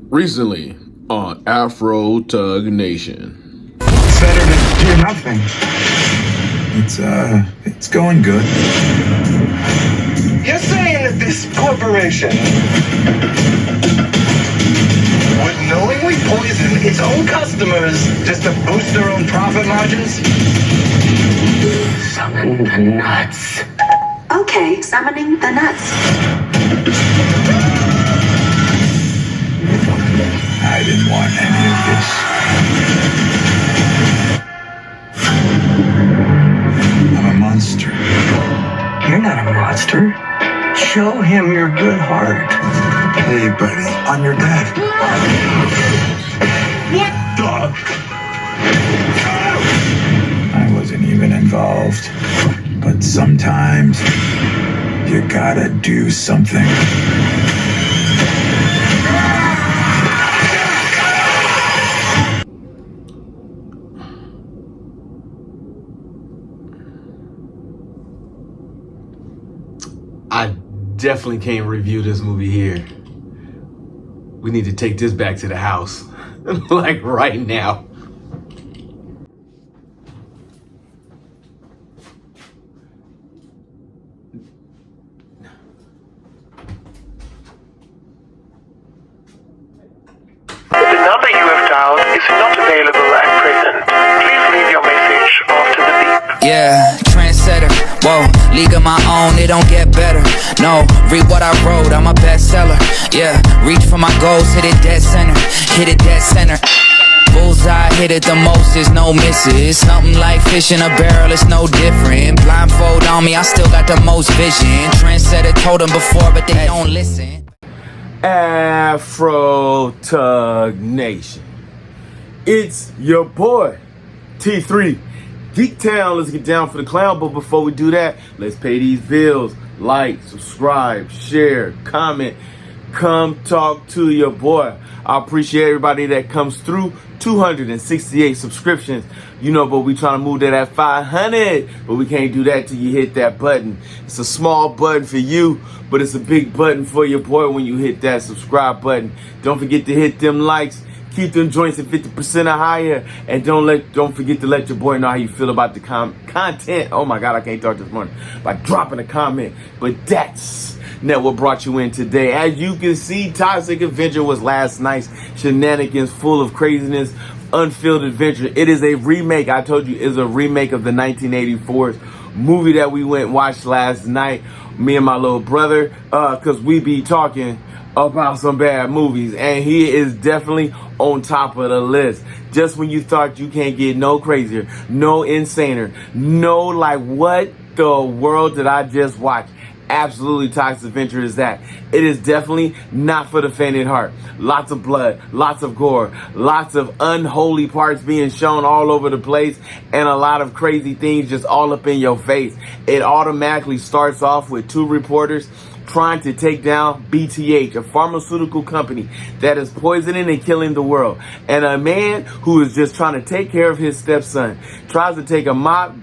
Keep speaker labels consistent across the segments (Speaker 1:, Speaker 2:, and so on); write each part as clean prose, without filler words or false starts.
Speaker 1: Recently on Afro Tug Nation.
Speaker 2: It's better to do nothing. It's going good.
Speaker 3: You're saying that this corporation would knowingly poison its own customers just to boost their own profit margins? Summon the nuts.
Speaker 4: Okay, summoning the nuts.
Speaker 2: I didn't want any of this. I'm a monster.
Speaker 3: You're not a monster. Show him your good heart.
Speaker 2: Hey, buddy, I'm your dad.
Speaker 3: What the?
Speaker 2: I wasn't even involved. But sometimes you gotta do something.
Speaker 5: I definitely can't review this movie here. We need to take this back to the house. Like right now.
Speaker 6: The number you have dialed is not available at present. Please leave your message after the beep.
Speaker 7: Yeah, trendsetter, whoa, league of my own, it don't get better. No, read what I wrote, I'm a bestseller. Yeah, reach for my goals, hit it dead center, hit it dead center. Bullseye, hit it the most, there's no misses. Something like fish in a barrel, it's no different. Blindfold on me, I still got the most vision. Trendsetter told them before, but they don't listen.
Speaker 5: Afro Tug Nation. It's your boy, T3. Geek Town, let's get down for the clown. But before we do that, let's pay these bills. Like, subscribe, share, comment. Come talk to your boy. I appreciate everybody that comes through. 268 subscriptions. You know, but we trying to move that at 500. But we can't do that till you hit that button. It's a small button for you, but it's a big button for your boy when you hit that subscribe button. Don't forget to hit them likes. Keep them joints at 50% or higher. And don't forget to let your boy know how you feel about the content. Oh my God, I can't talk this morning. By dropping a comment. But that's not what brought you in today. As you can see, Toxic Avenger was last night's shenanigans full of craziness, unfilled adventure. It is a remake. I told you it's a remake of the 1984's movie that we went and watched last night. Me and my little brother, because we be talking about some bad movies, and he is definitely on top of the list. Just when you thought you can't get no crazier, no insaner, no like what the world did I just watch? Absolutely, Toxic Avenger is that. It is definitely not for the faint at heart. Lots of blood, lots of gore, lots of unholy parts being shown all over the place, and a lot of crazy things just all up in your face. It automatically starts off with two reporters trying to take down BTH, a pharmaceutical company that is poisoning and killing the world. And a man who is just trying to take care of his stepson tries to take a mop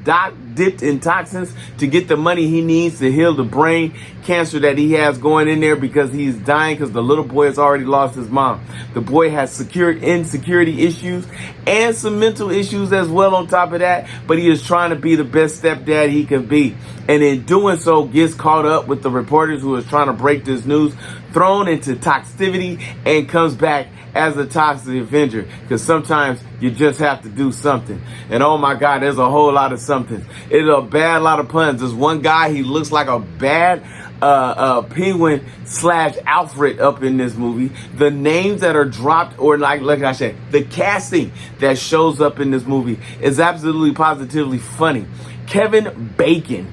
Speaker 5: dipped in toxins to get the money he needs to heal the brain cancer that he has going in there, because he's dying because the little boy has already lost his mom. The boy has insecurity issues and some mental issues as well on top of that, but he is trying to be the best stepdad he can be. And in doing so, gets caught up with the reporters who is trying to break this news, thrown into toxicity, and comes back as a Toxic Avenger, because sometimes you just have to do something. And oh my God, there's a whole lot of somethings. It's a bad lot of puns. There's one guy, he looks like a bad penguin / Alfred up in this movie. The names that are dropped, or like I said, the casting that shows up in this movie is absolutely positively funny. Kevin Bacon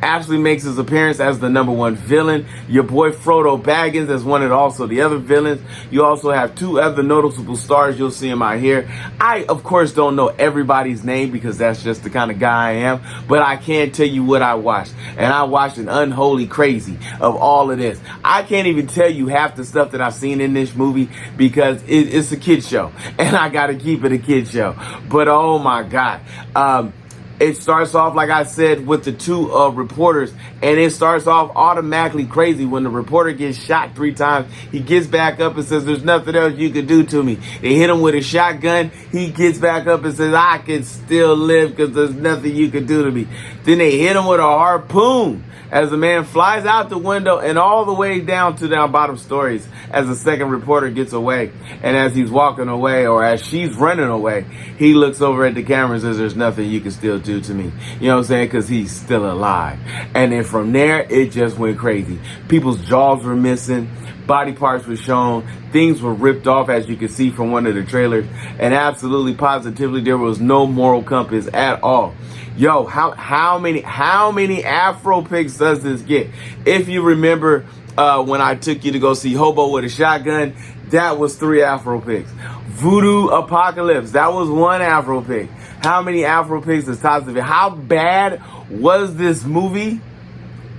Speaker 5: actually makes his appearance as the #1 villain. Your boy Frodo Baggins as one of also the other villains. You also have two other noticeable stars. You'll see them out here. I, of course, don't know everybody's name because that's just the kind of guy I am, but I can tell you what I watched. And I watched an unholy crazy of all of this. I can't even tell you half the stuff that I've seen in this movie because it's a kid show. And I got to keep it a kid show. But oh my God. It starts off, like I said, with the two reporters, and it starts off automatically crazy. When the reporter gets shot 3 times, he gets back up and says, there's nothing else you can do to me. They hit him with a shotgun. He gets back up and says, I can still live because there's nothing you can do to me. Then they hit him with a harpoon as the man flies out the window and all the way down to down bottom stories as the second reporter gets away. And as he's walking away, or as she's running away, he looks over at the camera and says, there's nothing you can still do to me. You know what I'm saying? Because he's still alive. And then from there, it just went crazy. People's jaws were missing. Body parts were shown. Things were ripped off, as you can see from one of the trailers. And absolutely positively, there was no moral compass at all. Yo, how many Afro pics does this get? If you remember when I took you to go see Hobo with a Shotgun, that was 3 Afro pics. Voodoo Apocalypse, that was 1 Afro pic. How many Afro pics does Toxic Avenger? How bad was this movie?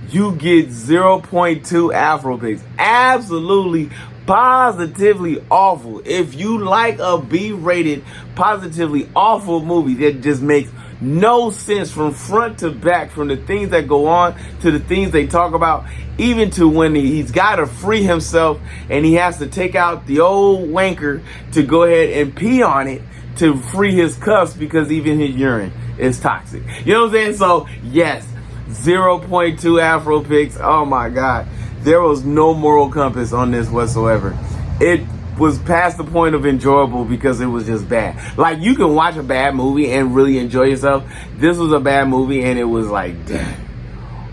Speaker 5: You get 0.2 Afro pics. Absolutely, positively awful. If you like a B-rated, positively awful movie that just makes no sense from front to back, from the things that go on to the things they talk about, even to when he's got to free himself and he has to take out the old wanker to go ahead and pee on it to free his cuffs because even his urine is toxic. You know what I'm saying? So yes, 0.2 Afro pics. Oh my God. There was no moral compass on this whatsoever. It was past the point of enjoyable because it was just bad. Like, you can watch a bad movie and really enjoy yourself. This was a bad movie and it was like, dang,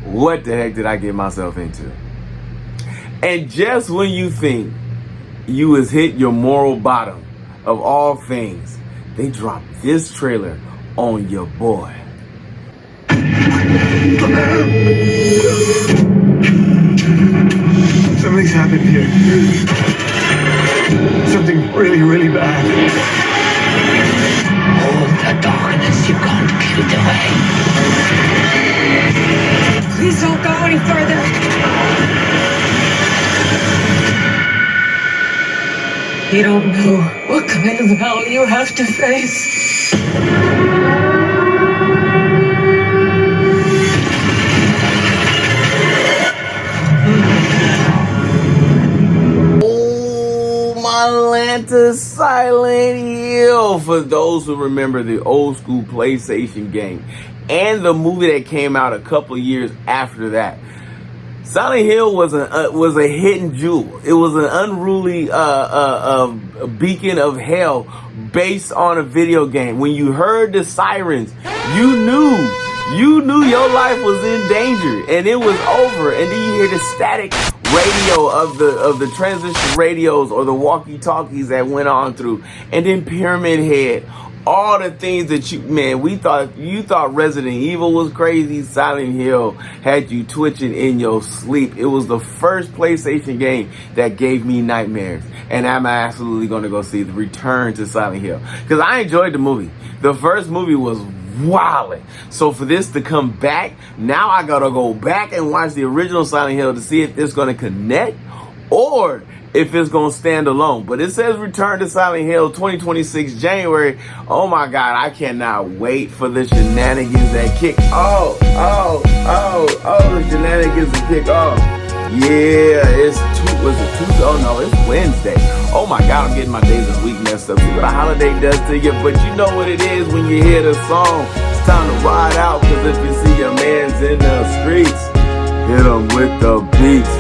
Speaker 5: what the heck did I get myself into? And just when you think you has hit your moral bottom of all things, they dropped this trailer on your boy.
Speaker 2: Something's happened here. Something really, really bad.
Speaker 8: All the darkness you can't keep it away. Please don't go any further. You don't know what kind of hell you have to face.
Speaker 5: Atlanta Silent Hill, for those who remember the old school PlayStation game and the movie that came out a couple years after that. Silent Hill was a hidden jewel. It was an unruly beacon of hell based on a video game. When you heard the sirens, you knew your life was in danger and it was over. And then you hear the static radio of the transition radios or the walkie-talkies that went on through, and then Pyramid Head, all the things that you thought Resident Evil was crazy. Silent Hill had you twitching in your sleep. It was the first PlayStation game that gave me nightmares, and I'm absolutely going to go see the return to Silent Hill because I enjoyed the movie. The first movie was wilding. So for this to come back, now I gotta go back and watch the original Silent Hill to see if it's gonna connect or if it's gonna stand alone. But it says return to Silent Hill 2026 January. Oh my God, I cannot wait for the shenanigans that kick. The shenanigans that kick off. Yeah, it's Tuesday? Oh no, it's Wednesday. Oh my God, I'm getting my days of the week messed up. See what a holiday does to you, but you know what it is when you hear the song. It's time to ride out, cause if you see your man's in the streets, hit him with the beats.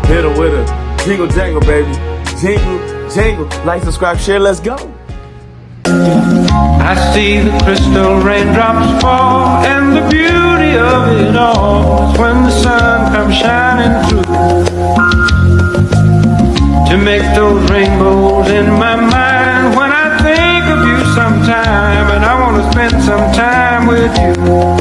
Speaker 5: Hit him with a jingle jangle, baby. Jingle, jangle. Like, subscribe, share, let's go.
Speaker 9: I see the crystal raindrops fall, and the beauty of it all is when the sun comes shining through to make those rainbows in my mind when I think of you sometime, and I want to spend some time with you.